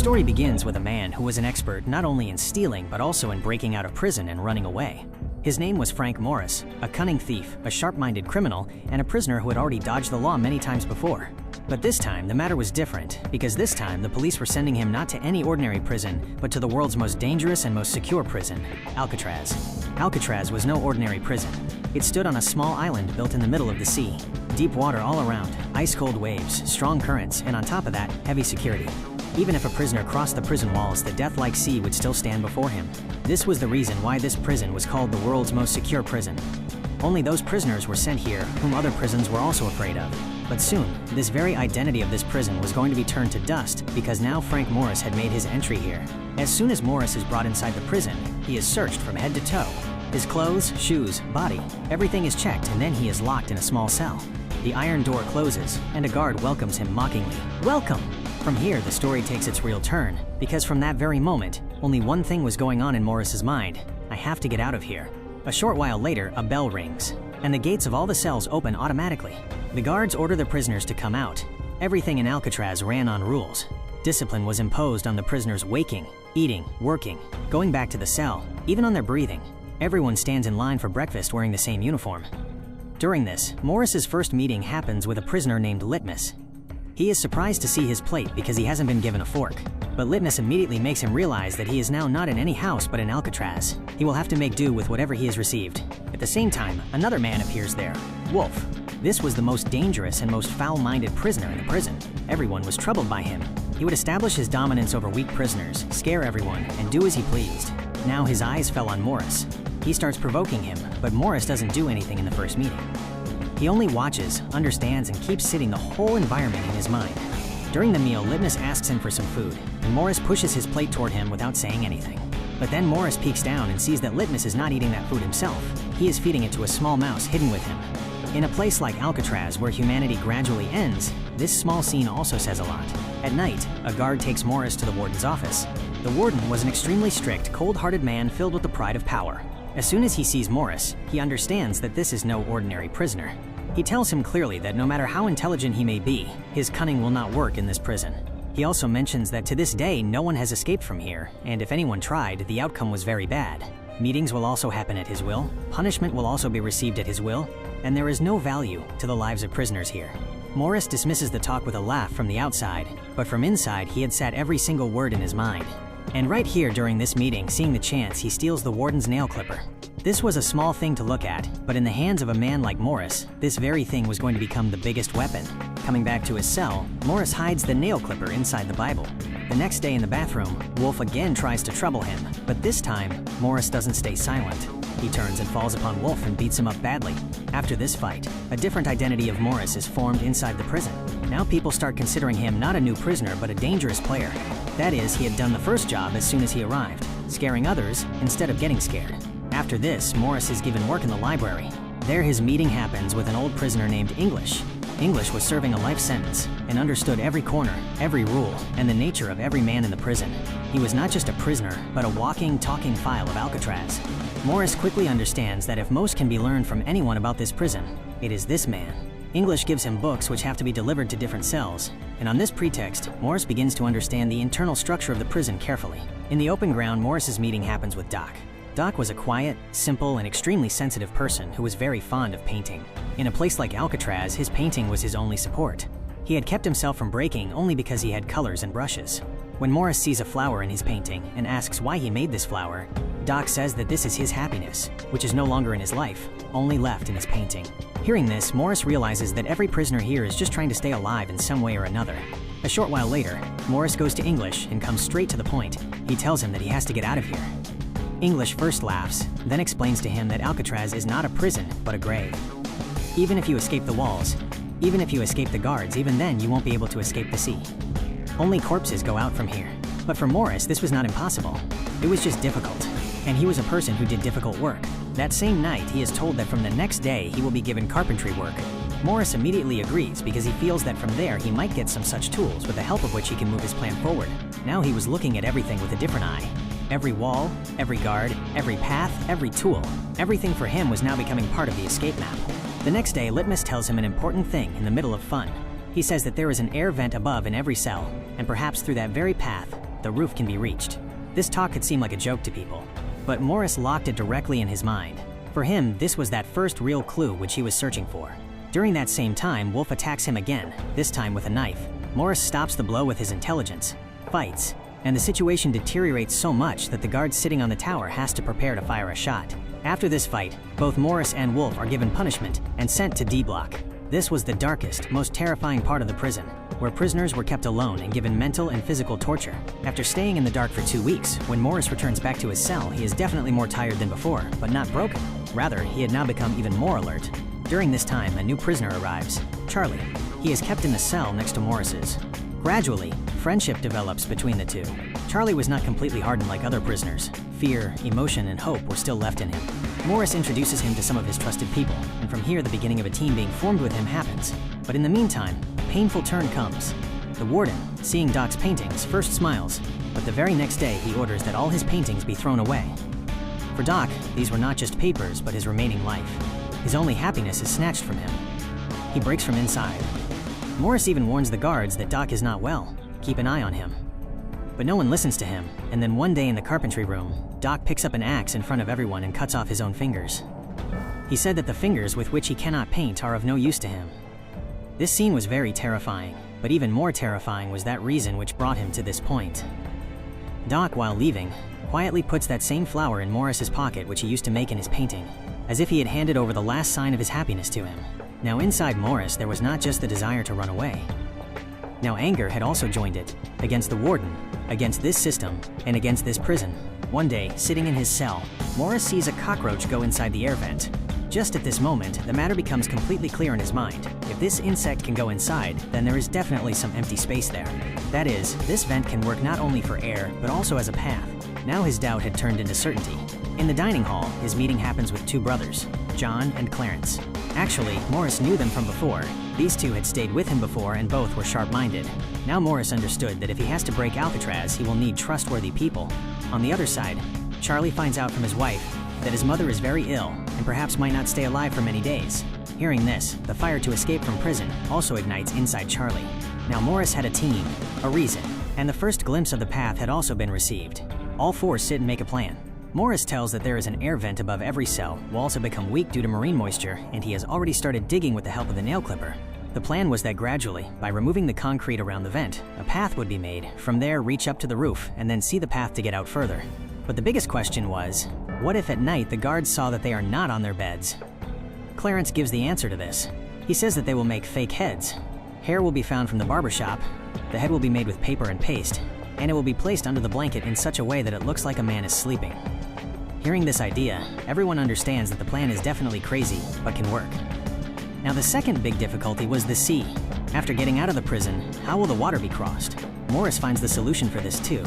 story begins with a man who was an expert not only in stealing but also in breaking out of prison and running away. His name was Frank Morris, a cunning thief, a sharp-minded criminal, and a prisoner who had already dodged the law many times before. But this time, the matter was different, because this time the police were sending him not to any ordinary prison, but to the world's most dangerous and most secure prison, Alcatraz. Alcatraz was no ordinary prison. It stood on a small island built in the middle of the sea. Deep water all around, ice-cold waves, strong currents, and on top of that, heavy security. Even if a prisoner crossed the prison walls, the death-like sea would still stand before him. This was the reason why this prison was called the world's most secure prison. Only those prisoners were sent here whom other prisons were also afraid of. But soon, this very identity of this prison was going to be turned to dust because now Frank Morris had made his entry here. As soon as Morris is brought inside the prison, he is searched from head to toe. His clothes, shoes, body, everything is checked, and then he is locked in a small cell. The iron door closes, and a guard welcomes him mockingly. "Welcome!" From here, the story takes its real turn, because from that very moment, only one thing was going on in Morris's mind. I have to get out of here. A short while later, a bell rings, and the gates of all the cells open automatically. The guards order the prisoners to come out. Everything in Alcatraz ran on rules. Discipline was imposed on the prisoners waking, eating, working, going back to the cell, even on their breathing. Everyone stands in line for breakfast wearing the same uniform. During this, Morris's first meeting happens with a prisoner named Litmus. He is surprised to see his plate because he hasn't been given a fork. But Litmus immediately makes him realize that he is now not in any house but in Alcatraz. He will have to make do with whatever he has received. At the same time, another man appears there, Wolf. This was the most dangerous and most foul-minded prisoner in the prison. Everyone was troubled by him. He would establish his dominance over weak prisoners, scare everyone, and do as he pleased. Now his eyes fell on Morris. He starts provoking him, but Morris doesn't do anything in the first meeting. He only watches, understands, and keeps sitting the whole environment in his mind. During the meal, Litmus asks him for some food, and Morris pushes his plate toward him without saying anything. But then Morris peeks down and sees that Litmus is not eating that food himself. He is feeding it to a small mouse hidden with him. In a place like Alcatraz, where humanity gradually ends, this small scene also says a lot. At night, a guard takes Morris to the warden's office. The warden was an extremely strict, cold-hearted man filled with the pride of power. As soon as he sees Morris, he understands that this is no ordinary prisoner. He tells him clearly that no matter how intelligent he may be, his cunning will not work in this prison. He also mentions that to this day, no one has escaped from here, and if anyone tried, the outcome was very bad. Meetings will also happen at his will, punishment will also be received at his will, and there is no value to the lives of prisoners here. Morris dismisses the talk with a laugh from the outside, but from inside he had sat every single word in his mind. And right here during this meeting, seeing the chance, he steals the warden's nail clipper. This was a small thing to look at, but in the hands of a man like Morris, this very thing was going to become the biggest weapon. Coming back to his cell, Morris hides the nail clipper inside the Bible. The next day in the bathroom, Wolf again tries to trouble him, but this time, Morris doesn't stay silent. He turns and falls upon Wolf and beats him up badly. After this fight, a different identity of Morris is formed inside the prison. Now people start considering him not a new prisoner but a dangerous player. That is, he had done the first job as soon as he arrived, scaring others instead of getting scared. After this, Morris is given work in the library. There his meeting happens with an old prisoner named English. English was serving a life sentence and understood every corner, every rule, and the nature of every man in the prison. He was not just a prisoner, but a walking, talking file of Alcatraz. Morris quickly understands that if most can be learned from anyone about this prison, it is this man. English gives him books which have to be delivered to different cells, and on this pretext, Morris begins to understand the internal structure of the prison carefully. In the open ground, Morris's meeting happens with Doc. Doc was a quiet, simple, and extremely sensitive person who was very fond of painting. In a place like Alcatraz, his painting was his only support. He had kept himself from breaking only because he had colors and brushes. When Morris sees a flower in his painting and asks why he made this flower, Doc says that this is his happiness, which is no longer in his life, only left in his painting. Hearing this, Morris realizes that every prisoner here is just trying to stay alive in some way or another. A short while later, Morris goes to English and comes straight to the point. He tells him that he has to get out of here. English first laughs, then explains to him that Alcatraz is not a prison, but a grave. Even if you escape the walls, even if you escape the guards, even then you won't be able to escape the sea. Only corpses go out from here. But for Morris, this was not impossible. It was just difficult, and he was a person who did difficult work. That same night, he is told that from the next day, he will be given carpentry work. Morris immediately agrees because he feels that from there he might get some such tools with the help of which he can move his plan forward. Now he was looking at everything with a different eye. Every wall, every guard, every path, every tool, everything for him was now becoming part of the escape map. The next day, Litmus tells him an important thing in the middle of fun. He says that there is an air vent above in every cell, and perhaps through that very path, the roof can be reached. This talk could seem like a joke to people, but Morris locked it directly in his mind. For him, this was that first real clue which he was searching for. During that same time, Wolf attacks him again, this time with a knife. Morris stops the blow with his intelligence, fights, and the situation deteriorates so much that the guard sitting on the tower has to prepare to fire a shot. After this fight, both Morris and Wolf are given punishment and sent to D Block. This was the darkest, most terrifying part of the prison, where prisoners were kept alone and given mental and physical torture. After staying in the dark for 2 weeks, when Morris returns back to his cell, he is definitely more tired than before, but not broken. Rather, he had now become even more alert. During this time, a new prisoner arrives, Charlie. He is kept in the cell next to Morris's. Gradually, friendship develops between the two. Charlie was not completely hardened like other prisoners. Fear, emotion, and hope were still left in him. Morris introduces him to some of his trusted people, and from here the beginning of a team being formed with him happens. But in the meantime, a painful turn comes. The warden, seeing Doc's paintings, first smiles, but the very next day he orders that all his paintings be thrown away. For Doc, these were not just papers, but his remaining life. His only happiness is snatched from him. He breaks from inside. Morris even warns the guards that Doc is not well. Keep an eye on him. But no one listens to him, and then one day in the carpentry room, Doc picks up an axe in front of everyone and cuts off his own fingers. He said that the fingers with which he cannot paint are of no use to him. This scene was very terrifying, but even more terrifying was that reason which brought him to this point. Doc, while leaving, quietly puts that same flower in Morris's pocket which he used to make in his painting, as if he had handed over the last sign of his happiness to him. Now inside Morris there was not just the desire to run away. Now anger had also joined it, against the warden, against this system, and against this prison. One day, sitting in his cell, Morris sees a cockroach go inside the air vent. Just at this moment, the matter becomes completely clear in his mind. If this insect can go inside, then there is definitely some empty space there. That is, this vent can work not only for air, but also as a path. Now his doubt had turned into certainty. In the dining hall, his meeting happens with two brothers, John and Clarence. Actually, Morris knew them from before. These two had stayed with him before and both were sharp-minded. Now Morris understood that if he has to break Alcatraz, he will need trustworthy people. On the other side, Charlie finds out from his wife that his mother is very ill and perhaps might not stay alive for many days. Hearing this, the fire to escape from prison also ignites inside Charlie. Now Morris had a team, a reason, and the first glimpse of the path had also been received. All four sit and make a plan. Morris tells that there is an air vent above every cell. Walls have become weak due to marine moisture, and he has already started digging with the help of the nail clipper. The plan was that gradually, by removing the concrete around the vent, a path would be made. From there, reach up to the roof, and then see the path to get out further. But the biggest question was, what if at night the guards saw that they are not on their beds? Clarence gives the answer to this. He says that they will make fake heads. Hair will be found from the barber shop, the head will be made with paper and paste, and it will be placed under the blanket in such a way that it looks like a man is sleeping. Hearing this idea, everyone understands that the plan is definitely crazy, but can work. Now the second big difficulty was the sea. After getting out of the prison, how will the water be crossed? Morris finds the solution for this too.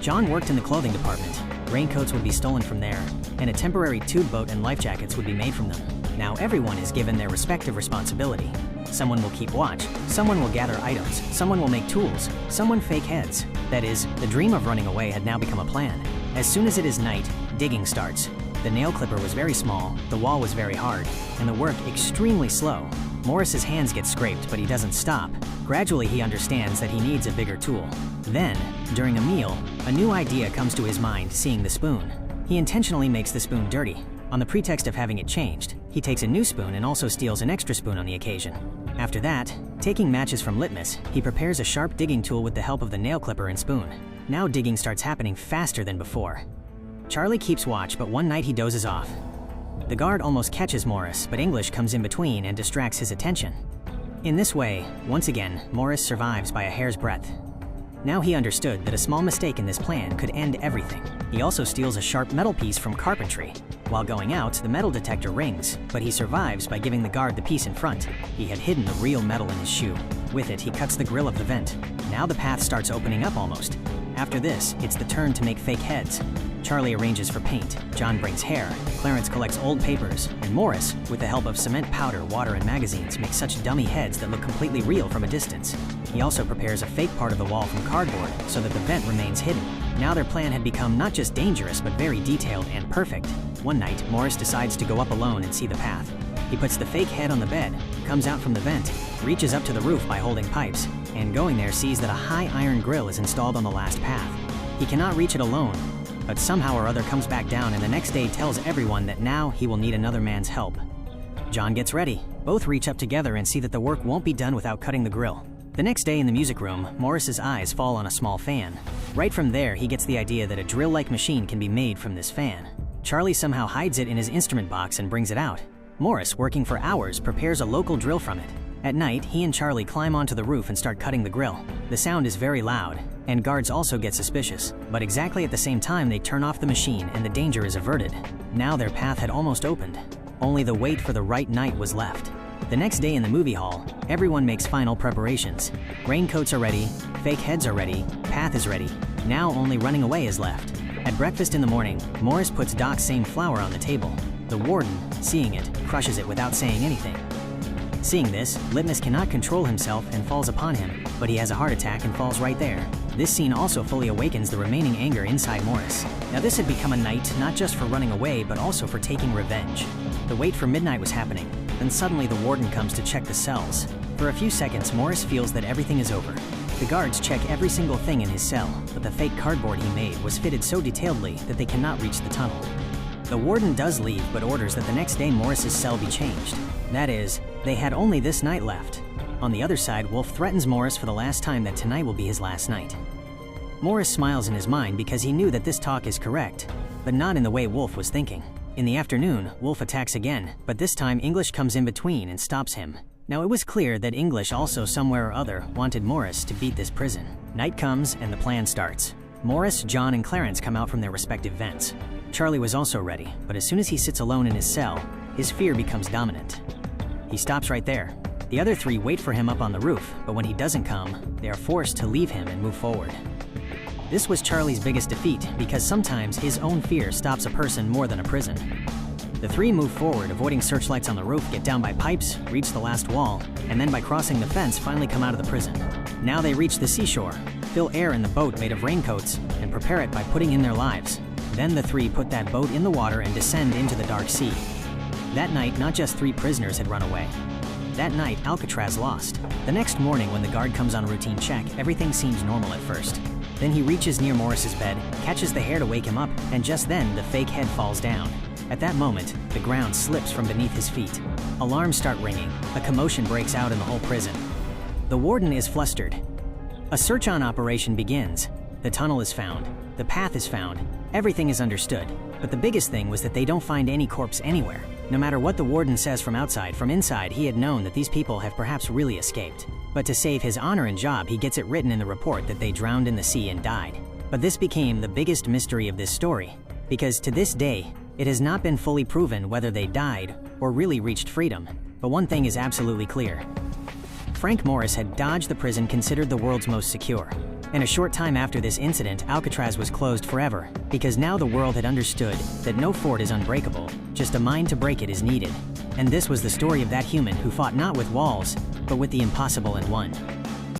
John worked in the clothing department. Raincoats would be stolen from there, and a temporary tube boat and life jackets would be made from them. Now everyone is given their respective responsibility. Someone will keep watch, someone will gather items, someone will make tools, someone fake heads. That is, the dream of running away had now become a plan. As soon as it is night, digging starts. The nail clipper was very small, the wall was very hard, and the work extremely slow. Morris's hands get scraped, but he doesn't stop. Gradually he understands that he needs a bigger tool. Then, during a meal, a new idea comes to his mind, seeing the spoon. He intentionally makes the spoon dirty. On the pretext of having it changed, he takes a new spoon and also steals an extra spoon on the occasion. After that, taking matches from litmus, he prepares a sharp digging tool with the help of the nail clipper and spoon. Now digging starts happening faster than before. Charlie keeps watch, but one night he dozes off. The guard almost catches Morris, but English comes in between and distracts his attention. In this way, once again, Morris survives by a hair's breadth. Now he understood that a small mistake in this plan could end everything. He also steals a sharp metal piece from carpentry. While going out, the metal detector rings, but he survives by giving the guard the piece in front. He had hidden the real metal in his shoe. With it, he cuts the grill of the vent. Now the path starts opening up almost. After this, it's the turn to make fake heads. Charlie arranges for paint, John brings hair, Clarence collects old papers, and Morris, with the help of cement powder, water, and magazines, makes such dummy heads that look completely real from a distance. He also prepares a fake part of the wall from cardboard so that the vent remains hidden. Now their plan had become not just dangerous, but very detailed and perfect. One night, Morris decides to go up alone and see the path. He puts the fake head on the bed, comes out from the vent, reaches up to the roof by holding pipes, and going there sees that a high iron grill is installed on the last path. He cannot reach it alone, but somehow or other comes back down and the next day tells everyone that now he will need another man's help. John gets ready. Both reach up together and see that the work won't be done without cutting the grill. The next day in the music room, Morris's eyes fall on a small fan. Right from there, he gets the idea that a drill-like machine can be made from this fan. Charlie somehow hides it in his instrument box and brings it out. Morris, working for hours, prepares a local drill from it. At night, he and Charlie climb onto the roof and start cutting the grill. The sound is very loud, and guards also get suspicious. But exactly at the same time, they turn off the machine and the danger is averted. Now their path had almost opened. Only the wait for the right night was left. The next day in the movie hall, everyone makes final preparations. Raincoats are ready, fake heads are ready, path is ready. Now only running away is left. At breakfast in the morning, Morris puts Doc's same flour on the table. The warden, seeing it, crushes it without saying anything. Seeing this, Litmus cannot control himself and falls upon him, but he has a heart attack and falls right there. This scene also fully awakens the remaining anger inside Morris. Now this had become a night not just for running away, but also for taking revenge. The wait for midnight was happening, then suddenly the warden comes to check the cells. For a few seconds, Morris feels that everything is over. The guards check every single thing in his cell, but the fake cardboard he made was fitted so detailedly that they cannot reach the tunnel. The warden does leave, but orders that the next day Morris's cell be changed. That is, they had only this night left. On the other side, Wolf threatens Morris for the last time that tonight will be his last night. Morris smiles in his mind because he knew that this talk is correct, but not in the way Wolf was thinking. In the afternoon, Wolf attacks again, but this time English comes in between and stops him. Now it was clear that English also somewhere or other wanted Morris to beat this prison. Night comes and the plan starts. Morris, John, and Clarence come out from their respective vents. Charlie was also ready, but as soon as he sits alone in his cell, his fear becomes dominant. He stops right there. The other three wait for him up on the roof, but when he doesn't come, they are forced to leave him and move forward. This was Charlie's biggest defeat because sometimes his own fear stops a person more than a prison. The three move forward, avoiding searchlights on the roof, get down by pipes, reach the last wall, and then by crossing the fence finally come out of the prison. Now they reach the seashore, fill air in the boat made of raincoats, and prepare it by putting in their lives. Then the three put that boat in the water and descend into the dark sea. That night, not just 3 prisoners had run away. That night, Alcatraz lost. The next morning, when the guard comes on routine check, everything seems normal at first. Then he reaches near Morris's bed, catches the hair to wake him up, and just then, the fake head falls down. At that moment, the ground slips from beneath his feet. Alarms start ringing. A commotion breaks out in the whole prison. The warden is flustered. A search-on operation begins. The tunnel is found. The path is found. Everything is understood. But the biggest thing was that they don't find any corpse anywhere. No matter what the warden says from outside, from inside he had known that these people have perhaps really escaped. But to save his honor and job, he gets it written in the report that they drowned in the sea and died. But this became the biggest mystery of this story, because to this day, it has not been fully proven whether they died or really reached freedom. But one thing is absolutely clear. Frank Morris had dodged the prison considered the world's most secure. And a short time after this incident, Alcatraz was closed forever, because now the world had understood that no fort is unbreakable, just a mind to break it is needed. And this was the story of that human who fought not with walls, but with the impossible and won.